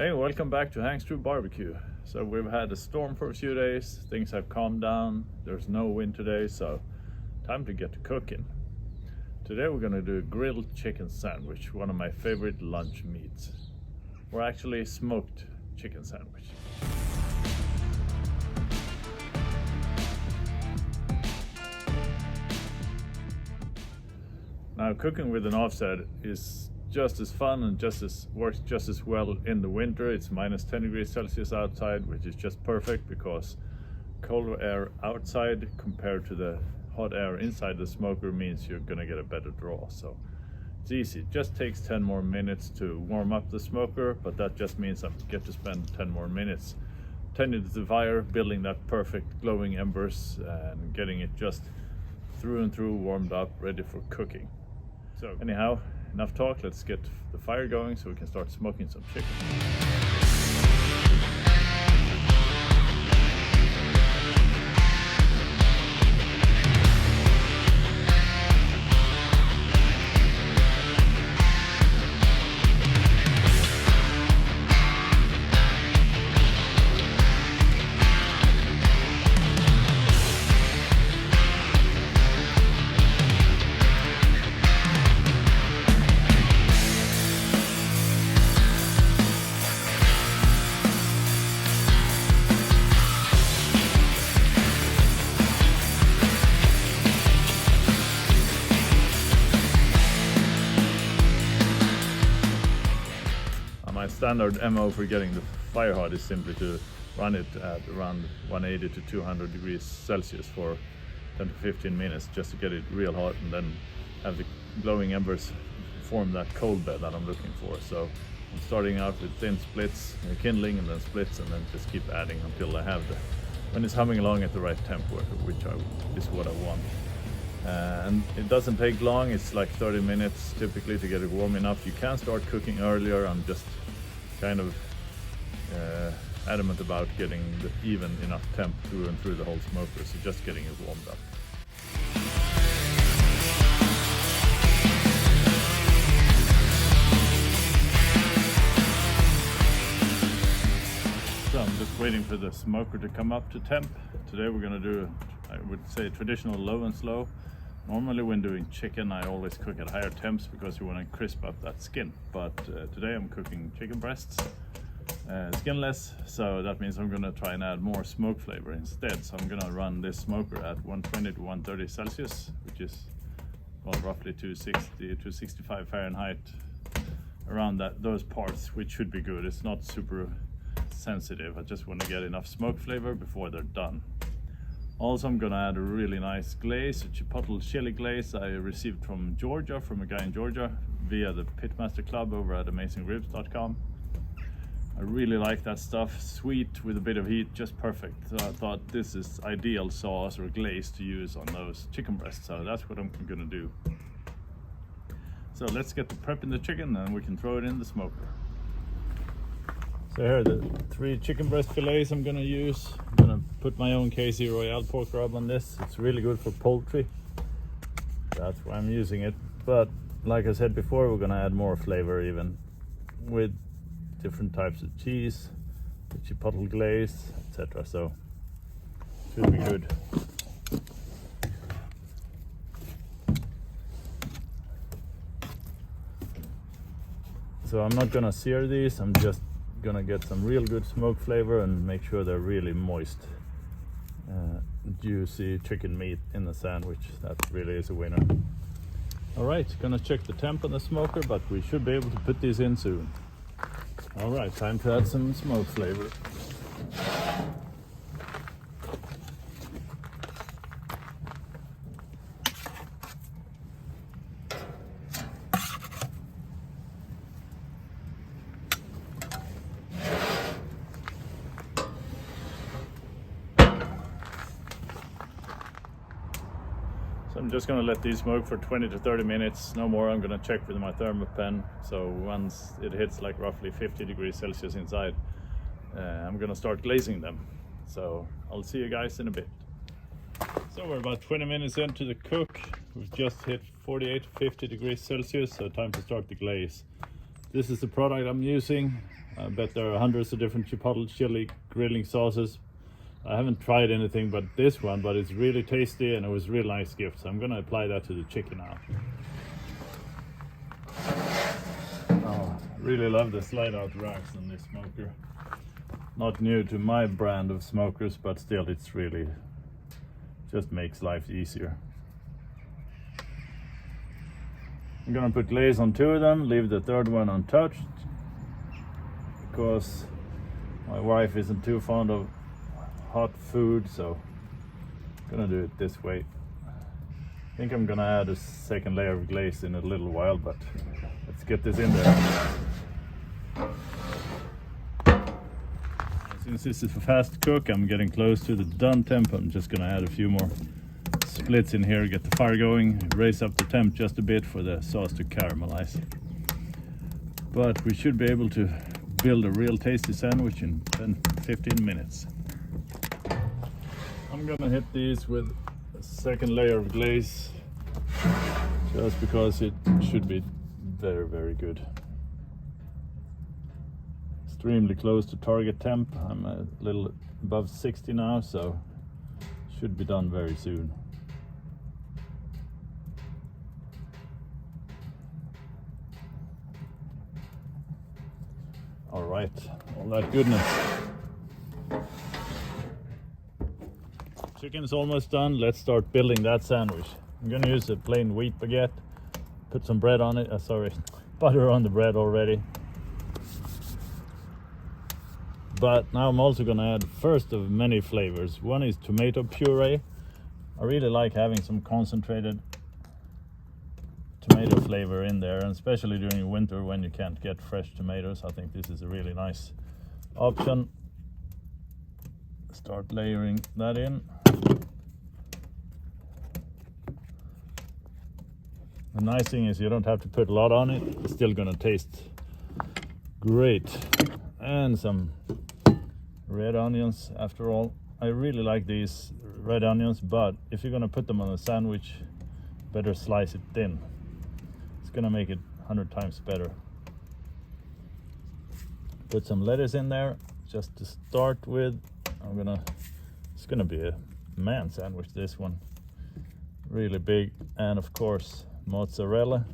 Hey, welcome back to Hank's True BBQ. So we've had a storm for a few days, things have calmed down, there's no wind today, so time to get to cooking. Today we're gonna do a grilled chicken sandwich, one of my favorite lunch meats. Or actually smoked chicken sandwich. Now cooking with an offset is just as fun and works just as well in the winter. It's minus 10 degrees Celsius outside, which is just perfect because colder air outside compared to the hot air inside the smoker means you're gonna get a better draw. So it's easy. It just takes 10 more minutes to warm up the smoker, but that just means I get to spend 10 more minutes tending to the fire, building that perfect glowing embers and getting it just through and through warmed up, ready for cooking. So anyhow, enough talk, let's get the fire going so we can start smoking some chicken. My standard MO for getting the fire hot is simply to run it at around 180 to 200 degrees Celsius for 10 to 15 minutes just to get it real hot, and then have the glowing embers form that cold bed that I'm looking for. So I'm starting out with thin splits, kindling, and then splits, and then just keep adding until I have when it's humming along at the right temperature, which is what I want. And it doesn't take long, it's like 30 minutes typically to get it warm enough. You can start cooking earlier. I'm just kind of adamant about getting the even enough temp through and through the whole smoker, so just getting it warmed up. So I'm just waiting for the smoker to come up to temp. Today we're going to do, I would say, traditional low and slow. Normally when doing chicken I always cook at higher temps because you want to crisp up that skin, but today I'm cooking chicken breasts, skinless, so that means I'm going to try and add more smoke flavor instead. So I'm going to run this smoker at 120 to 130 Celsius, which is, well, roughly 260 to 65 Fahrenheit, around those parts, which should be good. It's not super sensitive, I just want to get enough smoke flavor before they're done. Also, I'm gonna add a really nice glaze, a chipotle chili glaze I received from Georgia, from a guy in Georgia, via the Pitmaster Club over at AmazingRibs.com. I really like that stuff, sweet with a bit of heat, just perfect. So I thought this is ideal sauce or glaze to use on those chicken breasts, so that's what I'm gonna do. So let's get to prepping the chicken and we can throw it in the smoker. So here are the 3 chicken breast fillets I'm gonna use. I'm gonna put my own KC Royale pork rub on this. It's really good for poultry. That's why I'm using it. But like I said before, we're gonna add more flavor even with different types of cheese, the chipotle glaze, etc. So should be good. So I'm not gonna sear these, I'm just gonna get some real good smoke flavor and make sure they're really moist, juicy chicken meat in the sandwich. That really is a winner. All right, gonna check the temp on the smoker, but we should be able to put these in soon. All right, time to add some smoke flavor. So I'm just gonna let these smoke for 20 to 30 minutes, no more. I'm gonna check with my thermopen. So once it hits like roughly 50 degrees Celsius inside, I'm gonna start glazing them. So I'll see you guys in a bit. So we're about 20 minutes into the cook. We've just hit 48 to 50 degrees Celsius, so time to start the glaze. This is the product I'm using. I bet there are hundreds of different chipotle chili grilling sauces. I haven't tried anything but this one, but it's really tasty and it was a real nice gift. So I'm gonna apply that to the chicken now. Oh, really love the slide out racks on this smoker. Not new to my brand of smokers, but still it's really just makes life easier. I'm gonna put glaze on 2 of them, leave the third one untouched because my wife isn't too fond of hot food, so I'm gonna do it this way. I think I'm gonna add a second layer of glaze in a little while, but let's get this in there. Since this is a fast cook, I'm getting close to the done temp. I'm just gonna add a few more splits in here, get the fire going, raise up the temp just a bit for the sauce to caramelize. But we should be able to build a real tasty sandwich in 10-15 minutes. I'm gonna hit these with a second layer of glaze just because it should be very, very good. Extremely close to target temp. I'm a little above 60 now, so should be done very soon. All right, all that goodness. Chicken's almost done. Let's start building that sandwich. I'm gonna use a plain wheat baguette. Put some bread on it. Butter on the bread already. But now I'm also gonna add first of many flavors. One is tomato puree. I really like having some concentrated tomato flavor in there, and especially during winter when you can't get fresh tomatoes. I think this is a really nice option. Start layering that in. The nice thing is you don't have to put a lot on it. It's still gonna taste great. And some red onions after all. I really like these red onions, but if you're gonna put them on a sandwich, better slice it thin. It's gonna make it 100 times better. Put some lettuce in there just to start with. It's gonna be a man sandwich, this one. Really big, and of course mozzarella.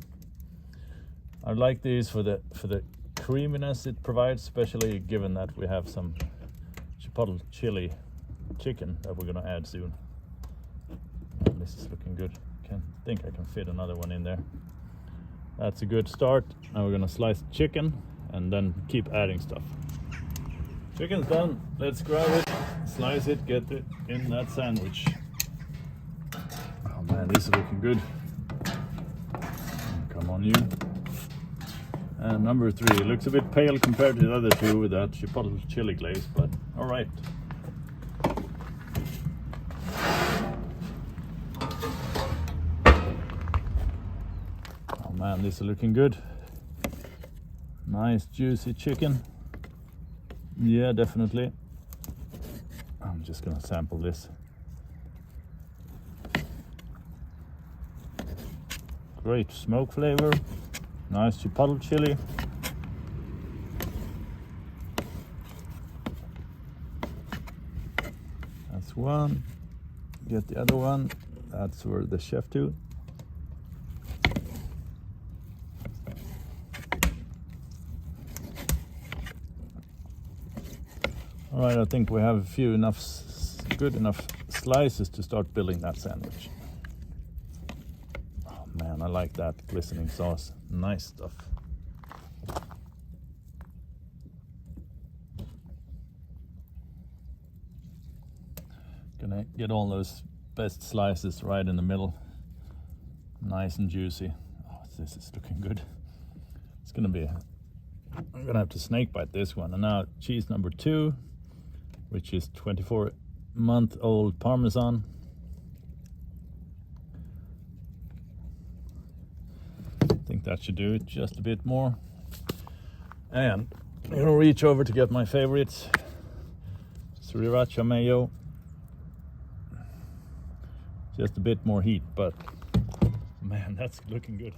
I like these for the creaminess it provides, especially given that we have some chipotle chili chicken that we're gonna add soon. And this is looking good. I think I can fit another one in there. That's a good start. Now we're gonna slice chicken and then keep adding stuff. Chicken's done. Let's grab it, slice it, get it in that sandwich. Oh man, this is looking good. Come on, you. And number 3, it looks a bit pale compared to the other 2 with that chipotle chili glaze, but all right. Oh man, this is looking good. Nice juicy chicken. Yeah, definitely. I'm just gonna sample this. Great smoke flavor. Nice chipotle chili. That's one. Get the other one. That's for the chef too. All right, I think we have a few good enough slices to start building that sandwich. Oh man, I like that glistening sauce. Nice stuff. Gonna get all those best slices right in the middle. Nice and juicy. Oh, this is looking good. It's gonna be, I'm gonna have to snake bite this one. And now cheese number 2, which is 24-month-old Parmesan. I think that should do it, just a bit more. And I'm gonna reach over to get my favorites. Sriracha mayo. Just a bit more heat, but man, that's looking good.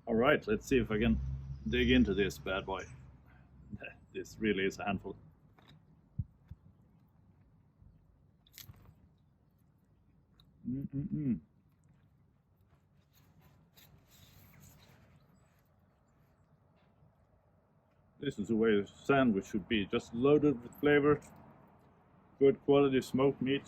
All right, let's see if I can dig into this bad boy. this really is a handful. This is the way a sandwich should be, just loaded with flavor, good quality smoked meat.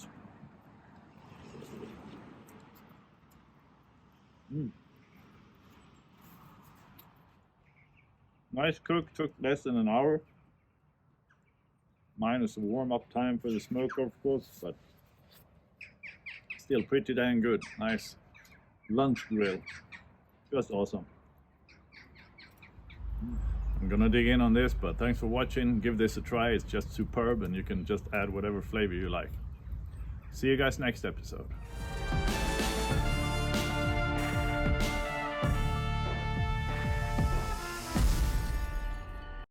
Nice cook, took less than an hour. Minus the warm-up time for the smoker, of course, but still pretty dang good. Nice lunch grill, just awesome. I'm gonna dig in on this, but thanks for watching. Give this a try, it's just superb, and you can just add whatever flavor you like. See you guys next episode.